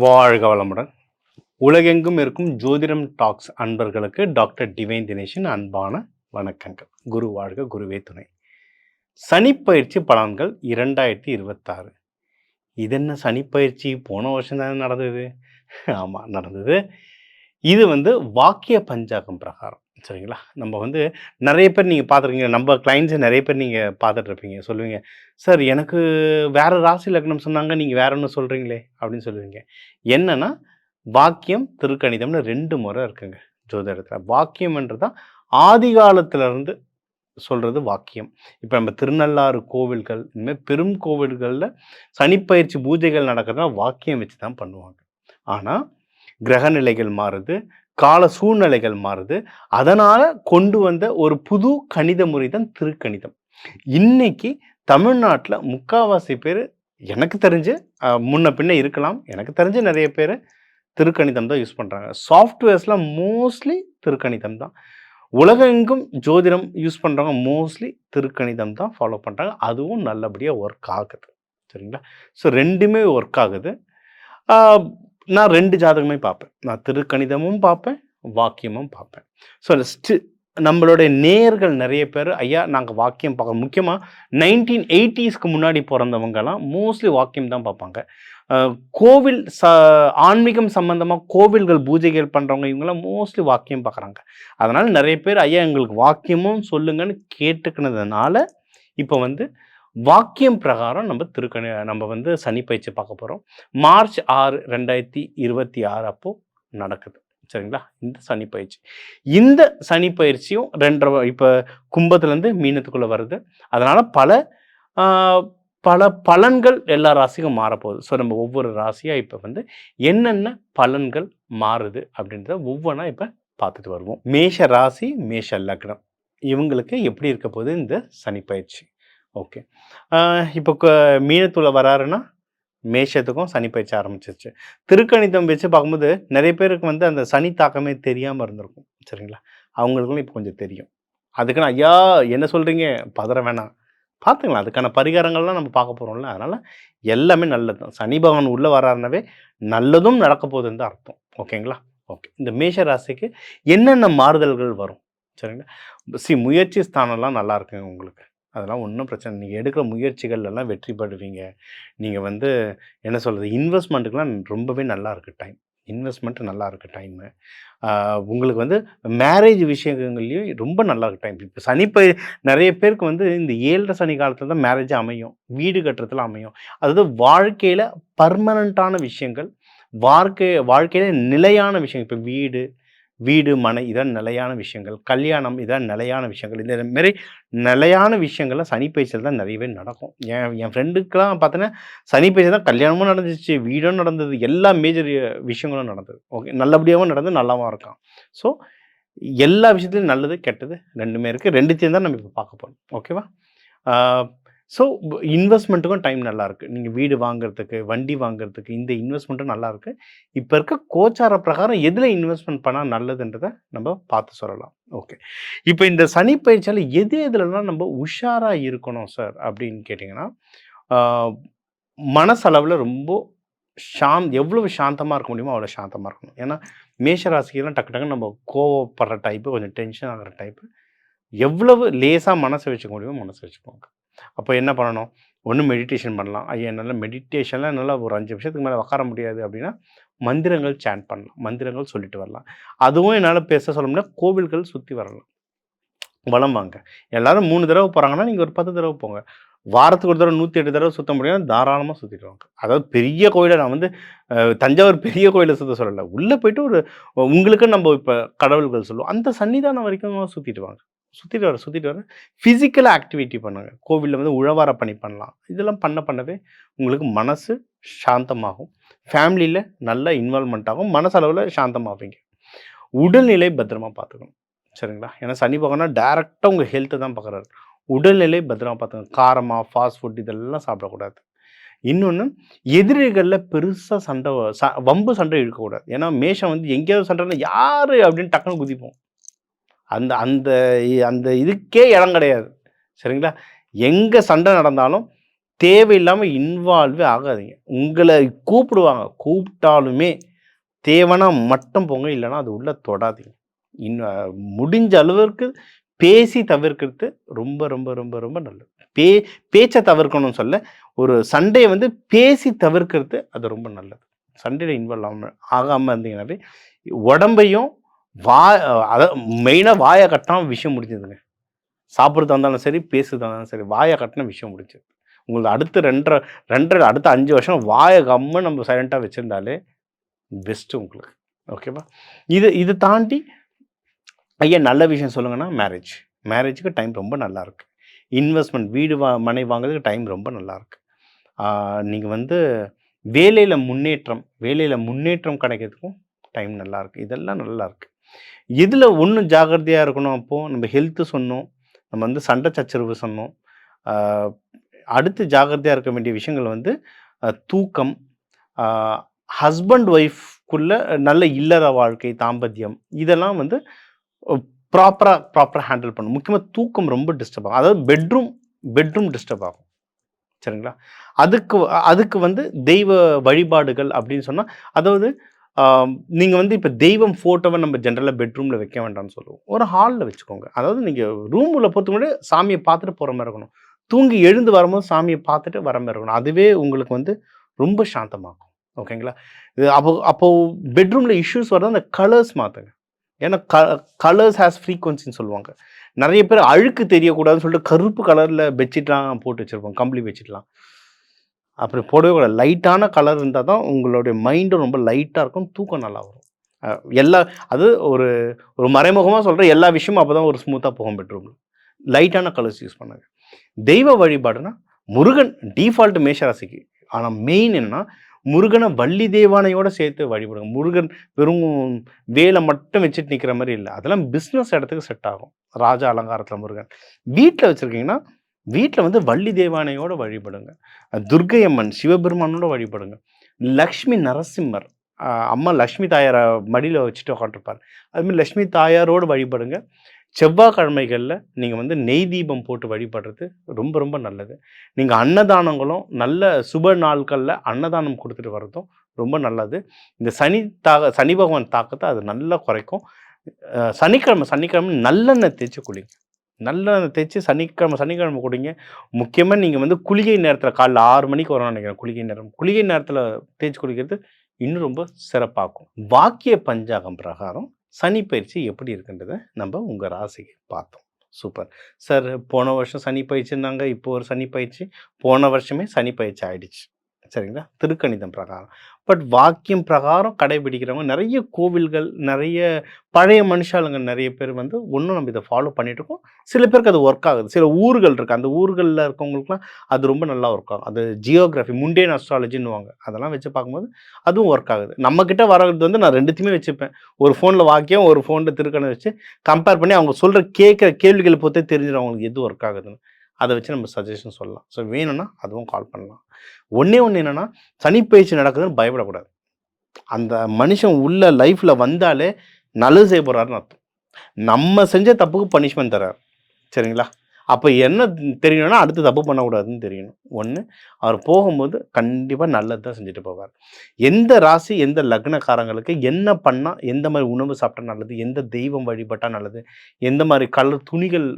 வாழ்க வளமுடன். உலகெங்கும் இருக்கும் ஜோதிடம் டாக்ஸ் அன்பர்களுக்கு டாக்டர் டிவைன் தினேஷின் அன்பான வணக்கங்கள். குரு வாழ்க, குருவே துணை. சனிப்பயிற்சி பலன்கள் 2026. இது என்ன சனிப்பயிற்சி? போன வருஷம் தானே நடந்தது. ஆமாம், நடந்தது. இது வாக்கிய பஞ்சாங்கம் பிரகாரம், சரிங்களா? நம்ம நிறைய பேர் நீங்கள் பார்த்துருக்கீங்க, நம்ம கிளைண்ட்ஸை நிறைய பேர் நீங்கள் பார்த்துட்ருப்பீங்க. சொல்லுவீங்க, சார் எனக்கு வேறு ராசி லக்னம் சொன்னாங்க, நீங்கள் வேற ஒன்று சொல்கிறீங்களே அப்படின்னு சொல்லுவீங்க. என்னென்னா, வாக்கியம் திருக்கணிதம்னு 2 முறை இருக்குங்க ஜோதிடத்தில். வாக்கியம்ன்றது தான் ஆதி காலத்திலேருந்து சொல்கிறது வாக்கியம். இப்போ நம்ம திருநள்ளாறு கோவில்கள், இனிமேல் பெரும் கோவில்களில் சனிப்பயிற்சி பூஜைகள் நடக்கிறதுனா வாக்கியம் வச்சு தான் பண்ணுவாங்க. ஆனால் கிரகநிலைகள் மாறுது, கால சூழ்நிலைகள் மாறுது. அதனால் கொண்டு வந்த ஒரு புது கணித முறை தான் திருக்கணிதம். இன்னைக்கு தமிழ்நாட்டில் முக்கால்வாசி பேர், எனக்கு தெரிஞ்சு முன்ன பின்ன இருக்கலாம், எனக்கு தெரிஞ்சு நிறைய பேர் திருக்கணிதம் தான் யூஸ் பண்ணுறாங்க. சாஃப்ட்வேர்ஸ்லாம் மோஸ்ட்லி திருக்கணிதம் தான். உலகெங்கும் ஜோதிடம் யூஸ் பண்ணுறவங்க மோஸ்ட்லி திருக்கணிதம் தான் ஃபாலோ பண்ணுறாங்க. அதுவும் நல்லபடியாக ஒர்க் ஆகுது, சரிங்களா? ஸோ 2மே ஒர்க் ஆகுது. நான் 2 ஜாதகமே பார்ப்பேன். நான் திருக்கணிதமும் பார்ப்பேன், வாக்கியமும் பார்ப்பேன். ஸோ நம்மளுடைய நேயர்கள் நிறைய பேர், ஐயா நாங்கள் வாக்கியம் பார்க்க, முக்கியமாக 1980ஸ்க்கு முன்னாடி பிறந்தவங்கலாம் மோஸ்ட்லி வாக்கியம் தான் பார்ப்பாங்க. கோவில் ஆன்மீகம் சம்பந்தமாக கோவில்கள் பூஜைகள் பண்ணுறவங்க இவங்கெல்லாம் மோஸ்ட்லி வாக்கியம் பார்க்குறாங்க. அதனால் நிறைய பேர், ஐயா எங்களுக்கு வாக்கியமும் சொல்லுங்கன்னு கேட்டுக்கினதுனால இப்போ வாக்கியம் பிரகாரம் நம்ம சனிப்பயிற்சி பார்க்க போகிறோம். மார்ச் 6, 2026 அப்போ நடக்குது, சரிங்களா? இந்த சனிப்பயிற்சி. இந்த சனிப்பயிற்சியும் 2.5 இப்போ கும்பத்துலேருந்து மீனத்துக்குள்ளே வருது. அதனால் பல பலன்கள் எல்லா ராசிக்கும் மாறப்போகுது. ஸோ நம்ம ஒவ்வொரு ராசியாக இப்போ என்னென்ன பலன்கள் மாறுது அப்படின்றத ஒவ்வொன்றா இப்போ பார்த்துட்டு வருவோம். மேஷ ராசி, மேஷ லக்னம், இவங்களுக்கு எப்படி இருக்க போகுது இந்த சனிப்பயிற்சி? ஓகே, இப்போ மீனத்துள்ள வராருன்னா மேஷத்துக்கும் சனிப்பயிற்சி ஆரம்பிச்சிருச்சு. திருக்கணிதம் வச்சு பார்க்கும்போது நிறைய பேருக்கு அந்த சனி தாக்கமே தெரியாமல் இருந்திருக்கும், சரிங்களா? அவங்களுக்கும் இப்போ கொஞ்சம் தெரியும். அதுக்குன்னு ஐயா என்ன சொல்கிறீங்க, பதற வேணாம், பார்த்துக்கலாம். அதுக்கான பரிகாரங்கள்லாம் நம்ம பார்க்க போகிறோம்ல. அதனால் எல்லாமே நல்லது தான். சனி பகவான் உள்ளே வராருனாவே நல்லதும் நடக்க போகுதுன்னு தான் அர்த்தம், ஓகேங்களா? ஓகே, இந்த மேஷ ராசிக்கு என்னென்ன மாறுதல்கள் வரும், சரிங்களா? முயற்சி ஸ்தானம்லாம் நல்லா இருக்குங்க உங்களுக்கு. அதெல்லாம் ஒன்றும் பிரச்சனை. நீங்கள் எடுக்கிற முயற்சிகள்லாம் வெற்றி பெறுவீங்க. நீங்கள் என்ன சொல்கிறது, இன்வெஸ்ட்மெண்ட்டுக்கெலாம் ரொம்பவே நல்லா இருக்குது டைம். இன்வெஸ்ட்மெண்ட் நல்லா இருக்குது டைமு. உங்களுக்கு மேரேஜ் விஷயங்கள்லேயும் ரொம்ப நல்லா இருக்குது டைம். இப்போ நிறைய பேருக்கு இந்த 7.5 சனி காலத்தில் தான் மேரேஜ் அமையும், வீடு கட்டுறதுல அமையும். அதாவது வாழ்க்கையில் பர்மனண்ட்டான விஷயங்கள், வாழ்க்கையில் நிலையான விஷயங்கள். இப்போ வீடு மனை இதான் நிலையான விஷயங்கள். கல்யாணம் இதான் நிலையான விஷயங்கள். இந்த மாரி நிலையான விஷயங்கள்லாம் சனிப்பயிற்சியில் தான் நிறையவே நடக்கும். என் ஃப்ரெண்டுக்கெலாம் பார்த்தோன்னா சனிப்பயிற்சி தான் கல்யாணமும் நடந்துச்சு, வீடும் நடந்தது, எல்லா மேஜர் விஷயங்களும் நடந்தது. ஓகே, நல்லபடியாகவும் நடந்தது, நல்லாவும் இருக்கான். ஸோ எல்லா விஷயத்துலையும் நல்லது கெட்டது 2மே இருக்குது. 2த்தையும் தான் நம்ம இப்போ பார்க்க போகிறோம், ஓகேவா? ஸோ இன்வெஸ்ட்மெண்ட்டுக்கும் டைம் நல்லாயிருக்கு. நீங்கள் வீடு வாங்குறதுக்கு, வண்டி வாங்குறதுக்கு இந்த இன்வெஸ்ட்மெண்ட்டும் நல்லாயிருக்கு. இப்போ இருக்க கோச்சார பிரகாரம் எதில் இன்வெஸ்ட்மெண்ட் பண்ணால் நல்லதுன்றதை நம்ம பார்த்து சொல்லலாம். ஓகே, இப்போ இந்த சனிப்பயிற்சியால் எதுலலாம் நம்ம உஷாராக இருக்கணும் சார் அப்படின்னு கேட்டிங்கன்னா, மனசளவில் ரொம்ப எவ்வளவு சாந்தமாக இருக்க முடியுமோ அவ்வளோ சாந்தமாக இருக்கணும். ஏன்னா மேஷராசிக்கெல்லாம் டக்கு டக்குன்னு நம்ம கோவப்படுற டைப்பு, கொஞ்சம் டென்ஷன் ஆகிற டைப்பு. எவ்வளவு லேசாக மனசை வச்சுக்க முடியுமோ மனசை வச்சுக்கோங்க. அப்போ என்ன பண்ணணும், ஒன்று மெடிடேஷன் பண்ணலாம். ஐயா என்னால் மெடிடேஷனில் என்னால் ஒரு 5 நிமிஷத்துக்கு மேலே உட்கார முடியாது அப்படின்னா மந்திரங்கள் சாண்ட் பண்ணலாம், மந்திரங்கள் சொல்லிட்டு வரலாம். அதுவும் என்னால் பேச சொல்ல முடியாது, கோவில்கள் சுற்றி வரலாம், வலம் வாங்க. எல்லோரும் 3 தடவை போகிறாங்கன்னா நீங்கள் ஒரு 10 தடவை போங்க. வாரத்துக்கு ஒரு தடவை 108 தடவை சுற்ற முடியும், தாராளமாக சுற்றிட்டு வாங்க. அதாவது பெரிய கோயிலை நான் தஞ்சாவூர் பெரிய கோயிலை சுற்ற சொல்லலை, உள்ளே போய்ட்டு ஒரு உங்களுக்கு நம்ம இப்போ கடவுள்கள் சொல்லுவோம் அந்த சன்னிதானம் வரைக்கும் சுற்றிட்டு வாங்க. சுற்றிட்டு வர ஃபிசிக்கல் ஆக்டிவிட்டி பண்ணுங்கள். கோவிலில் உழவார பணி பண்ணலாம். இதெல்லாம் பண்ணவே உங்களுக்கு மனசு சாந்தமாகும், ஃபேமிலியில் நல்ல இன்வால்மெண்ட் ஆகும், மனசளவில் சாந்தமாகுவீங்க. உடல்நிலை பத்திரமா பார்த்துக்கணும், சரிங்களா? ஏன்னா சனி பகவானா டைரெக்டாக உங்கள் ஹெல்த்தை தான் பார்க்குறாரு. உடல்நிலை பத்திரமா பார்த்துக்கணும். காரமாக ஃபாஸ்ட் ஃபுட் இதெல்லாம் சாப்பிடக்கூடாது. இன்னொன்று, எதிரிகளில் பெருசாக வம்பு சண்டை இழுக்கக்கூடாது. ஏன்னா மேஷம் எங்கேயாவது சண்டைனா யார் அப்படின்னு டக்குன்னு குதிப்போம். அந்த அந்த அந்த இதுக்கே இடம் கிடையாது, சரிங்களா? எங்கே சண்டை நடந்தாலும் தேவையில்லாமல் இன்வால்வே ஆகாதீங்க. உங்களை கூப்பிடுவாங்க, கூப்பிட்டாலுமே தேவைன்னா மட்டும் போங்க, இல்லைன்னா அது உள்ள தொடாதீங்க. முடிஞ்ச அளவிற்கு பேசி தவிர்க்கிறது ரொம்ப ரொம்ப ரொம்ப ரொம்ப நல்லது. பேச்சை தவிர்க்கணும்னு சொல்ல, ஒரு சண்டையை வந்து பேசி தவிர்க்கிறது அது ரொம்ப நல்லது. சண்டையில் இன்வால்வ் ஆகாமல் இருந்தீங்கன்னாவே உடம்பையும் அதாவது மெயினாக வாயை கட்டாமல் விஷயம் முடிஞ்சதுங்க. சாப்பிட்றதா இருந்தாலும் சரி, பேசுறதா இருந்தாலும் சரி, வாயை கட்டின விஷயம் முடிஞ்சது. உங்களுக்கு அடுத்து 2 அடுத்த 5 வருஷம் வாயை கம்முன்னு நம்ம சைலண்ட்டாக வச்சுருந்தாலே பெஸ்ட்டு உங்களுக்கு. ஓகேவா? இது தாண்டி ஐயா நல்ல விஷயம் சொல்லுங்கன்னா மேரேஜுக்கு டைம் ரொம்ப நல்லாயிருக்கு. இன்வெஸ்ட்மெண்ட் வீடு மனை வாங்குறதுக்கு டைம் ரொம்ப நல்லாயிருக்கு. நீங்கள் வந்து வேலையில் முன்னேற்றம் கிடைக்கிறதுக்கும் டைம் நல்லாயிருக்கு. இதெல்லாம் நல்லாயிருக்கு. இதில் ஒன்றும் ஜாக்கிரதையாக இருக்கணும். அப்போது நம்ம ஹெல்த்து சொன்னோம், நம்ம வந்து சண்டை சச்சரவு சொன்னோம். அடுத்து ஜாக்கிரதையாக இருக்க வேண்டிய விஷயங்கள் வந்து தூக்கம், ஹஸ்பண்ட் ஒய்ஃப்குள்ள நல்ல இல்லற வாழ்க்கை, தாம்பத்தியம், இதெல்லாம் வந்து ப்ராப்பராக ஹேண்டில் பண்ணணும். முக்கியமாக தூக்கம் ரொம்ப டிஸ்டர்ப் ஆகும். அதாவது பெட்ரூம் டிஸ்டர்ப் ஆகும். சரிங்களா? அதுக்கு வந்து தெய்வ வழிபாடுகள் அப்படின்னு சொன்னால், அதாவது நீங்கள் வந்து இப்போ தெய்வம் ஃபோட்டோவை நம்ம ஜென்ரலாக பெட்ரூமில் வைக்க வேண்டாம்னு சொல்லுவோம். ஒரு ஹாலில் வச்சுக்கோங்க. அதாவது நீங்கள் ரூமில் பொறுத்த முன்னாடி சாமியை பார்த்துட்டு போகிற மாதிரி இருக்கணும். தூங்கி எழுந்து வரும்போது சாமியை பார்த்துட்டு வர மாதிரி இருக்கணும். அதுவே உங்களுக்கு வந்து ரொம்ப சாந்தமாகும். ஓகேங்களா? இது அப்போது பெட்ரூமில் இஷ்யூஸ் வர்றது அந்த கலர்ஸ் மாற்றுங்க. ஏன்னா கலர்ஸ் ஹேஸ் ஃப்ரீக்வன்சின்னு சொல்லுவாங்க. நிறைய பேர் அழுக்கு தெரியக்கூடாதுன்னு சொல்லிட்டு கருப்பு கலரில் பெட்ஷீட்லாம் போட்டு வச்சுருப்போம், கம்பளி பெட்ஷீட்லாம். அப்படி போடவே கூடாது. லைட்டான கலர் இருந்தால் தான் உங்களுடைய மைண்டும் ரொம்ப லைட்டாக இருக்கும், தூக்கம் நல்லா வரும். அது ஒரு மறைமுகமாக சொல்கிற எல்லா விஷயமும் அப்போ தான் ஒரு ஸ்மூத்தாக போகும் பெட்ரூமில். லைட்டான கலர்ஸ் யூஸ் பண்ணுங்க. தெய்வ வழிபாடுனா முருகன் டிஃபால்ட் மேஷராசிக்கு. ஆனால் மெயின் என்னன்னா முருகனை வள்ளி தேவானையோடு சேர்த்து வழிபடுங்க. முருகன் வெறும் வேலை மட்டும் வச்சுட்டு நிற்கிற மாதிரி இல்லை. அதெல்லாம் பிஸ்னஸ் இடத்துக்கு செட் ஆகும். ராஜா அலங்காரத்தில் முருகன். வீட்டில் வச்சுருக்கீங்கன்னா வீட்டில் வந்து வள்ளி தேவானையோடு வழிபடுங்க. துர்க்கை அம்மன் சிவபெருமானோட வழிபடுங்க. லக்ஷ்மி நரசிம்மர், அம்மா லக்ஷ்மி தாயாரை மடியில் வச்சுட்டு உட்காந்துருப்பார். அதுமாதிரி லக்ஷ்மி தாயாரோடு வழிபடுங்க. செவ்வாய்க்கிழமைகளில் நீங்கள் வந்து நெய் தீபம் போட்டு வழிபடுறது ரொம்ப ரொம்ப நல்லது. நீங்கள் அன்னதானங்களும் நல்ல சுப நாட்களில் அன்னதானம் கொடுத்துட்டு வர்றதும் ரொம்ப நல்லது. இந்த சனி பகவான் தாக்கத்தை அது நல்லா குறைக்கும். சனிக்கிழமை நல்லெண்ணெய் தேய்ச்சி குளிங்க. நல்லெண்ணெய் தேய்ச்சி சனிக்கிழமை குடிங்க. முக்கியமாக நீங்கள் வந்து குளிகை நேரத்தில் காலைல 6 மணிக்கு வரணும்னு நினைக்கிறேன். குளிகை நேரத்தில் தேய்ச்சி குளிக்கிறது இன்னும் ரொம்ப சிறப்பாகும். வாக்கிய பஞ்சாங்கம் பிரகாரம் சனி பயிற்சி எப்படி இருக்குன்றதை நம்ம உங்கள் ராசிக்கு பார்த்தோம். Super sir. போன வருஷம் சனி பயிற்சின்னாங்க, இப்போ ஒரு சனி பயிற்சி, போன வருஷமே சனி பயிற்சி ஆயிடுச்சு. சரிங்களா? திருக்கணிதம் பிரகாரம். பட் வாக்கியம் பிரகாரம் கடைபிடிக்கிறவங்க நிறைய கோவில்கள், நிறைய பழைய மனுஷாளுங்க நிறைய பேர் வந்து ஒன்றும் நம்ம இதை ஃபாலோ பண்ணிகிட்ருக்கோம். சில பேருக்கு அது ஒர்க் ஆகுது. சில ஊர்கள் இருக்குது, அந்த ஊர்களில் இருக்கவங்களுக்குலாம் அது ரொம்ப நல்லா ஒர்க் ஆகும். அது ஜியோகிராஃபி, முண்டேன் அஸ்ட்ராலஜின்னுவாங்க. அதெல்லாம் வச்சு பார்க்கும்போது அதுவும் ஒர்க் ஆகுது. நம்மக்கிட்ட வர்றது வந்து நான் 2த்தையுமே வச்சுப்பேன். ஒரு ஃபோனில் வாக்கியம், ஒரு ஃபோனில் திருக்கணிதம் வச்சு கம்பேர் பண்ணி அவங்க சொல்கிற கேட்குற கேள்விகளை பொறுத்தே தெரிஞ்சிடும் அவங்களுக்கு எது ஒர்க் ஆகுதுன்னு. அதை வச்சு நம்ம சஜஷன் சொல்லலாம். ஸோ வேணும்னா அதுவும் கால் பண்ணலாம். ஒன்று என்னென்னா, சனிப்பயிற்சி நடக்குதுன்னு பயப்படக்கூடாது. அந்த மனுஷன் உள்ள லைஃப்பில் வந்தாலே நல்லது செய்ய போகிறாருன்னு அர்த்தம். நம்ம செஞ்ச தப்புக்கு பனிஷ்மெண்ட் தர்றார். சரிங்களா? அப்போ என்ன தெரியணும்னா அடுத்து தப்பு பண்ணக்கூடாதுன்னு தெரியணும். ஒன்று, அவர் போகும்போது கண்டிப்பாக நல்லது தான் செஞ்சுட்டு போவார். எந்த ராசி, எந்த லக்னக்காரங்களுக்கு என்ன பண்ணால், எந்த மாதிரி உணவு சாப்பிட்டா நல்லது, எந்த தெய்வம் வழிபட்டால் நல்லது, எந்த மாதிரி கலர் துணிகள்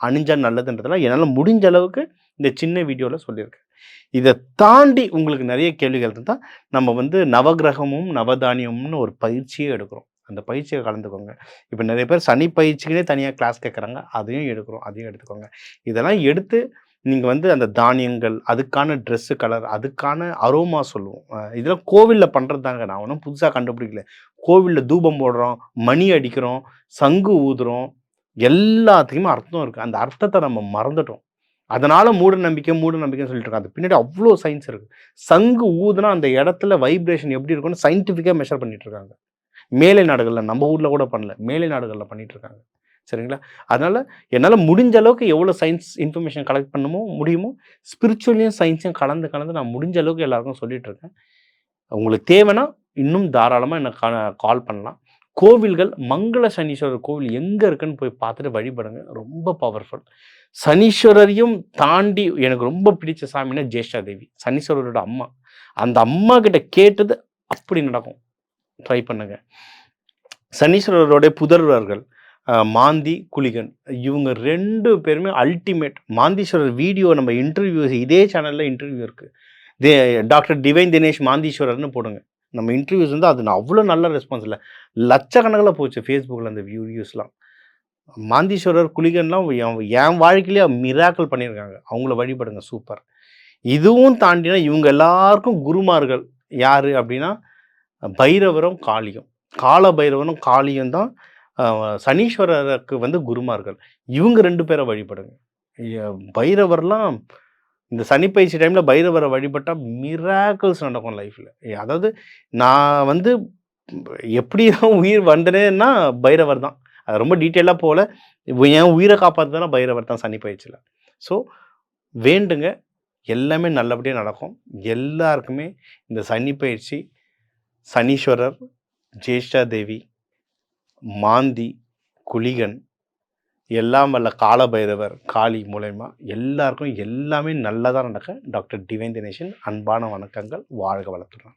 அணிஞ்சால் நல்லதுன்றதெல்லாம் என்னால் முடிஞ்ச அளவுக்கு இந்த சின்ன வீடியோவில் சொல்லியிருக்கேன். இதை தாண்டி உங்களுக்கு நிறைய கேள்விகள் இருந்தால் நம்ம வந்து நவகிரகமும் நவதானியமும்னு ஒரு பயிற்சியே எடுக்கிறோம். அந்த பயிற்சியை கலந்துக்கோங்க. இப்போ நிறைய பேர் சனி பயிற்சிக்குனே தனியாக கிளாஸ் கேட்குறாங்க. அதையும் எடுத்துக்கோங்க. இதெல்லாம் எடுத்து நீங்கள் வந்து அந்த தானியங்கள், அதுக்கான ட்ரெஸ்ஸு கலர், அதுக்கான அரோமா சொல்லுவோம். இதெல்லாம் கோவிலில் பண்ணுறது தாங்க. நான் ஒன்றும் புதுசாக கண்டுபிடிக்கல. கோவிலில் தூபம் போடுறோம், மணி அடிக்கிறோம், சங்கு ஊதுறோம், எல்லாத்துக்குமே அர்த்தம் இருக்குது. அந்த அர்த்தத்தை நம்ம மறந்துட்டோம். அதனால் மூட நம்பிக்கைன்னு சொல்லிட்டு இருக்காங்க. அது பின்னாடி அவ்வளோ சயின்ஸ் இருக்குது. சங்கு ஊதுனா அந்த இடத்துல வைப்ரேஷன் எப்படி இருக்குன்னு சயின்டிஃபிக்காக மெஷர் பண்ணிட்டு இருக்காங்க. மேலை நாடுகளில், நம்ம ஊரில் கூட பண்ணல, மேலை நாடுகளில் பண்ணிட்டு இருக்காங்க. சரிங்களா? அதனால் என்னால் முடிஞ்ச அளவுக்கு எவ்வளோ சயின்ஸ் இன்ஃபர்மேஷன் கலெக்ட் முடியுமோ ஸ்பிரிச்சுவலையும் சயின்ஸையும் கலந்து நான் முடிஞ்ச அளவுக்கு எல்லாருக்கும் சொல்லிட்டு இருக்கேன். உங்களுக்கு தேவைன்னா இன்னும் தாராளமாக எனக்கு கால் பண்ணலாம். கோவில்கள் மங்கள சனீஸ்வரர் கோவில் எங்கே இருக்குன்னு போய் பார்த்துட்டு வழிபடுங்க. ரொம்ப பவர்ஃபுல். சனீஸ்வரரையும் தாண்டி எனக்கு ரொம்ப பிடிச்ச சாமின்னா ஜேஷ்டா தேவி, சனீஸ்வரரோட அம்மா. அந்த அம்மா கிட்ட கேட்டது அப்படி நடக்கும். ட்ரை பண்ணுங்க. சனீஸ்வரருடைய புதல்வர்கள் மாந்தி, குளிகன், இவங்க 2 பேருமே அல்டிமேட். மாந்தீஸ்வரர் வீடியோ நம்ம இன்டர்வியூஸ் இதே சேனலில் இன்டர்வியூ இருக்குது. டாக்டர் டிவைன் தினேஷ் மாந்தீஸ்வரர்னு போடுங்க. நம்ம இன்டர்வியூஸ் வந்து அது அவ்வளோ நல்ல ரெஸ்பான்ஸ் இல்லை, லட்சக்கணக்கில் போச்சு ஃபேஸ்புக்கில் அந்த வீடியோஸ்லாம். மாந்தீஸ்வரர், குளிகன்லாம் என் வாழ்க்கையிலே மிராக்கிள் பண்ணியிருக்காங்க. அவங்கள வழிபடுங்க. சூப்பர். இதுவும் தாண்டினா இவங்க எல்லாருக்கும் குருமார்கள் யார் அப்படின்னா பைரவரும் காளியும். கால பைரவனும் காளியும் தான் சனீஸ்வரருக்கு வந்து குருமார்கள். இவங்க 2 பேரை வழிபடுங்க. பைரவர்லாம் இந்த சனிப்பயிற்சி டைமில் பைரவரை வழிபட்டால் மிராக்கிள்ஸ் நடக்கும் லைஃப்பில். அதாவது நான் வந்து எப்படி தான் உயிர் வந்தனேன்னா பைரவர் தான். அது ரொம்ப டீட்டெயிலாக போகல. என் உயிரை காப்பாற்றுனா பைரவர் தான் சனிப்பயிற்சியில். ஸோ வேண்டுங்க, எல்லாமே நல்லபடியாக நடக்கும். எல்லாருக்குமே இந்த சனிப்பயிற்சி சனீஸ்வரர், ஜேஷ்டா தேவி, மாந்தி, குளிகன், எல்லாம் வல்ல கால பைரவர், காளி மூலயமா எல்லாருக்கும் எல்லாமே நல்லதாக நடக்க டாக்டர் டிவைன் தினேஷின் அன்பான வணக்கங்கள். வாழ்க வளத்துடன்.